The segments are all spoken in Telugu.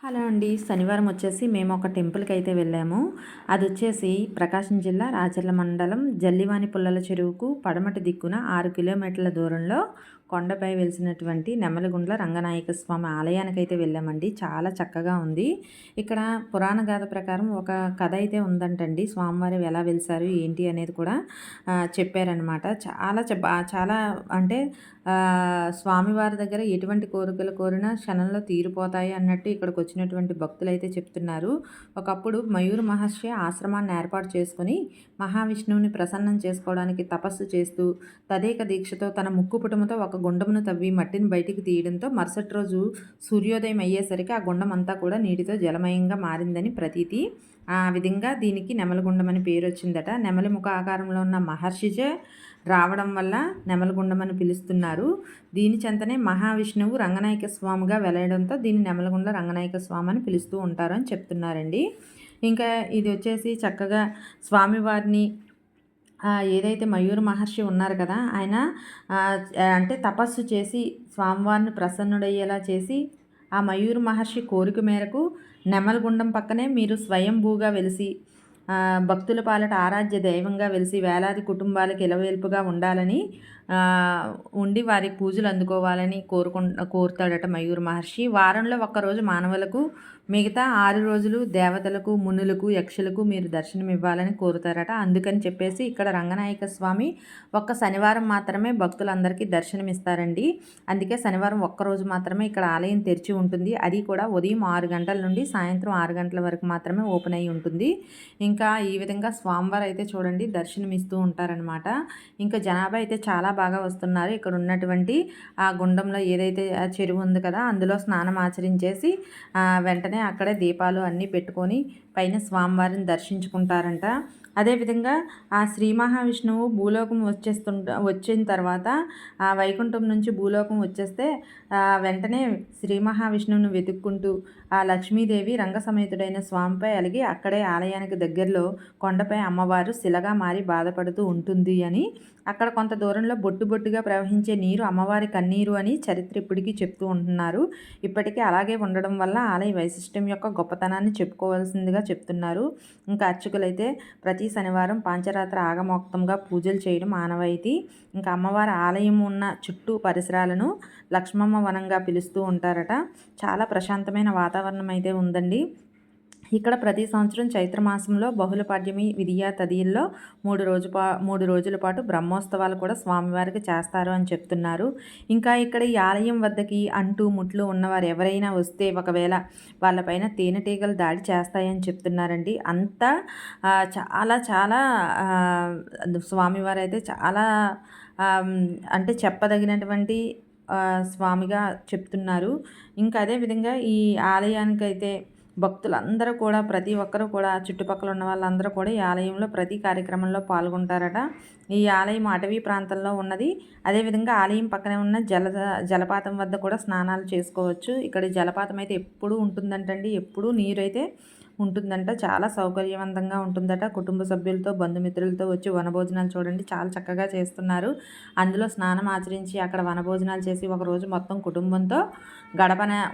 హలో అండి. శనివారం వచ్చేసి మేము ఒక టెంపుల్కి అయితే వెళ్ళాము. అది వచ్చేసి ప్రకాశం జిల్లా రాచర్ల మండలం జల్లివాని పుల్లల చెరువుకు పడమటి దిక్కున 6 కిలోమీటర్ల దూరంలో కొండపై వెలిసినటువంటి నెమలిగుండ్ల రంగనాయక స్వామి ఆలయానికైతే వెళ్ళామండి. చాలా చక్కగా ఉంది. ఇక్కడ పురాణ గాథ ప్రకారం ఒక కథ అయితే ఉందంటండి. స్వామివారు ఎలా వెలిసారు ఏంటి అనేది కూడా చెప్పారనమాట. చాలా అంటే స్వామివారి దగ్గర ఎటువంటి కోరికలు కోరినా క్షణంలో తీరిపోతాయి అన్నట్టు ఇక్కడికి వచ్చినటువంటి భక్తులు అయితే చెప్తున్నారు. ఒకప్పుడు మయూర్ మహర్షి ఆశ్రమాన్ని ఏర్పాటు చేసుకుని మహావిష్ణువుని ప్రసన్నం చేసుకోవడానికి తపస్సు చేస్తూ తదేక దీక్షతో తన ముక్కు పుటముతో ఒక గుండమును తవ్వి మట్టిని బయటికి తీయడంతో మరుసటి రోజు సూర్యోదయం అయ్యేసరికి ఆ గుండం అంతా కూడా నీటితో జలమయంగా మారిందని ప్రతీతి. ఆ విధంగా దీనికి నెమలిగుండం అని పేరు వచ్చిందట. నెమలి ముఖ ఆకారంలో ఉన్న మహర్షిచే రావడం వల్ల నెమలిగుండం అని పిలుస్తున్నారు. దీని చెంతనే మహావిష్ణువు రంగనాయక స్వామిగా వెలయడంతో దీన్ని నెమలిగుండ రంగనాయక స్వామి అని పిలుస్తూ ఉంటారు అని చెప్తున్నారండి. ఇంకా ఇది వచ్చేసి చక్కగా స్వామివారిని ఏదైతే మయూర మహర్షి ఉన్నారు కదా, ఆయన అంటే తపస్సు చేసి స్వామివారిని ప్రసన్నుడయ్యేలా చేసి ఆ మయూర మహర్షి కోరిక మేరకు నెమలిగుండం పక్కనే మీరు స్వయంభూగా వెలిసి భక్తుల పాలట ఆరాధ్య దైవంగా వెలిసి వేలాది కుటుంబాలకు ఇలవేల్పుగా ఉండాలని ఉండి వారి పూజలు అందుకోవాలని కోరుతాడట మయూర మహర్షి. వారంలో ఒక్కరోజు మానవులకు, మిగతా 6 రోజులు దేవతలకు, మునులకు, యక్షులకు మీరు దర్శనం ఇవ్వాలని కోరుతారట. అందుకని చెప్పేసి ఇక్కడ రంగనాయక స్వామి ఒక్క శనివారం మాత్రమే భక్తులందరికీ దర్శనం ఇస్తారండి. అందుకే శనివారం ఒక్కరోజు మాత్రమే ఇక్కడ ఆలయం తెరిచి ఉంటుంది. అది కూడా ఉదయం 6 గంటల నుండి సాయంత్రం 6 గంటల వరకు మాత్రమే ఓపెన్ అయ్యి ఉంటుంది. ఇంకా ఈ విధంగా స్వామివారు అయితే చూడండి దర్శనం ఇస్తూ ఉంటారనమాట. ఇంకా జనాభా అయితే చాలా బాగా వస్తున్నారు. ఇక్కడ ఉన్నటువంటి ఆ గుండంలో ఏదైతే ఆ చెరువు ఉంది కదా, అందులో స్నానం ఆచరించేసి వెంటనే అక్కడే దీపాలు అన్నీ పెట్టుకొని పైన స్వామివారిని దర్శించుకుంటారంట. అదేవిధంగా ఆ శ్రీ మహావిష్ణువు భూలోకం వచ్చిన తర్వాత ఆ వైకుంఠం నుంచి భూలోకం వచ్చేస్తే వెంటనే శ్రీ మహావిష్ణువుని వెతుక్కుంటూ ఆ లక్ష్మీదేవి రంగసమేతుడైన స్వామిపై అలిగి అక్కడే ఆలయానికి దగ్గరలో కొండపై అమ్మవారు శిలగా మారి బాధపడుతూ ఉంటుంది అని, అక్కడ కొంత దూరంలో బొట్టు బొట్టుగా ప్రవహించే నీరు అమ్మవారి కన్నీరు అని చరిత్ర ఇప్పటికీ చెప్తూ ఉంటున్నారు. ఇప్పటికీ అలాగే ఉండడం వల్ల ఆలయ వైశిష్టం యొక్క గొప్పతనాన్ని చెప్పుకోవాల్సిందిగా చెప్తున్నారు. ఇంకా అర్చకులైతే ప్రతి శనివారం పాంచరాత్ర ఆగమోక్తంగా పూజలు చేయడం ఆనవాయితీ. ఇంకా అమ్మవారి ఆలయం ఉన్న చుట్టూ పరిసరాలను లక్ష్మమ్మ వనంగా పిలుస్తూ ఉంటారట. చాలా ప్రశాంతమైన వాతావరణం అయితే ఉందండి. ఇక్కడ ప్రతి సంవత్సరం చైత్రమాసంలో బహుళ పాడ్యమి విధియా తదియల్లో 3 రోజుల పాటు బ్రహ్మోత్సవాలు కూడా స్వామివారికి చేస్తారు అని చెప్తున్నారు. ఇంకా ఇక్కడ ఈ ఆలయం వద్దకి అంటు ముట్లు ఉన్నవారు ఎవరైనా వస్తే ఒకవేళ వాళ్ళపైన తేనెటీగలు దాడి చేస్తాయని చెప్తున్నారండి. అంతా చాలా చాలా స్వామివారు అయితే చాలా అంటే చెప్పదగినటువంటి స్వామిగా చెప్తున్నారు. ఇంకా అదేవిధంగా ఈ ఆలయానికైతే భక్తులందరూ కూడా ప్రతి ఒక్కరూ కూడా చుట్టుపక్కల ఉన్న వాళ్ళందరూ కూడా ఈ ఆలయంలో ప్రతి కార్యక్రమంలో పాల్గొంటారట. ఈ ఆలయం అటవీ ప్రాంతంలో ఉన్నది. అదేవిధంగా ఆలయం పక్కనే ఉన్న జలపాతం వద్ద కూడా స్నానాలు చేసుకోవచ్చు. ఇక్కడ జలపాతం అయితే ఎప్పుడూ ఉంటుందంటండి. ఎప్పుడూ నీరు అయితే ఉంటుందంట. చాలా సౌకర్యవంతంగా ఉంటుందట. కుటుంబ సభ్యులతో బంధుమిత్రులతో వచ్చి వనభోజనాలు చూడండి చాలా చక్కగా చేస్తున్నారు. అందులో స్నానం ఆచరించి అక్కడ వనభోజనాలు చేసి ఒకరోజు మొత్తం కుటుంబంతో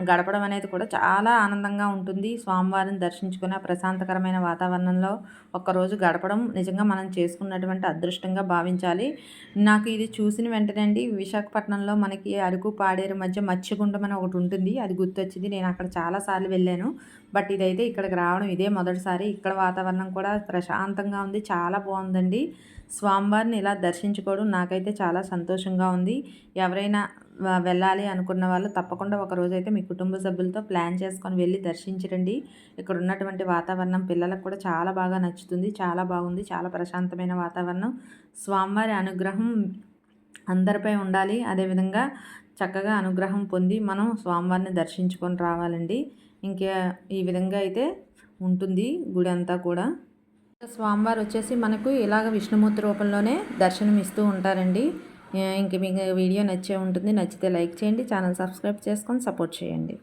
గడపడం అనేది కూడా చాలా ఆనందంగా ఉంటుంది. స్వామివారిని దర్శించుకున్న ప్రశాంతకరమైన వాతావరణంలో ఒక్కరోజు గడపడం నిజంగా మనం చేసుకున్నటువంటి అదృష్టంగా భావించాలి. నాకు ఇది చూసిన వెంటనే అండి విశాఖపట్నంలో మనకి అరకు పాడేరు మధ్య మత్స్యగుండం అని ఒకటి ఉంటుంది. అది గుర్తొచ్చింది. నేను అక్కడ చాలాసార్లు వెళ్ళాను. బట్ ఇదైతే ఇక్కడికి రావడం ఇదే మొదటిసారి. ఇక్కడ వాతావరణం కూడా ప్రశాంతంగా ఉంది. చాలా బాగుందండి. స్వామివారిని ఇలా దర్శించుకోవడం నాకైతే చాలా సంతోషంగా ఉంది. ఎవరైనా వెళ్ళాలి అనుకున్న వాళ్ళు తప్పకుండా ఒకరోజైతే మీ కుటుంబ సభ్యులతో ప్లాన్ చేసుకొని వెళ్ళి దర్శించరండి. ఇక్కడ ఉన్నటువంటి వాతావరణం పిల్లలకు కూడా చాలా బాగా నచ్చుతుంది. చాలా బాగుంది. చాలా ప్రశాంతమైన వాతావరణం. స్వామివారి అనుగ్రహం అందరిపై ఉండాలి. అదేవిధంగా చక్కగా అనుగ్రహం పొంది మనం స్వామివారిని దర్శించుకొని రావాలండి. ఇంకా ఈ విధంగా అయితే ఉంటుంది గుడి అంతా కూడా. స్వామివారు వచ్చేసి మనకు ఇలాగ విష్ణుమూర్తి రూపంలోనే దర్శనం ఇస్తూ ఉంటారండి. ఇంక మీకు వీడియో నచ్చే ఉంటుంది. నచ్చితే లైక్ చేయండి. ఛానల్ సబ్స్క్రైబ్ చేసుకొని సపోర్ట్ చేయండి.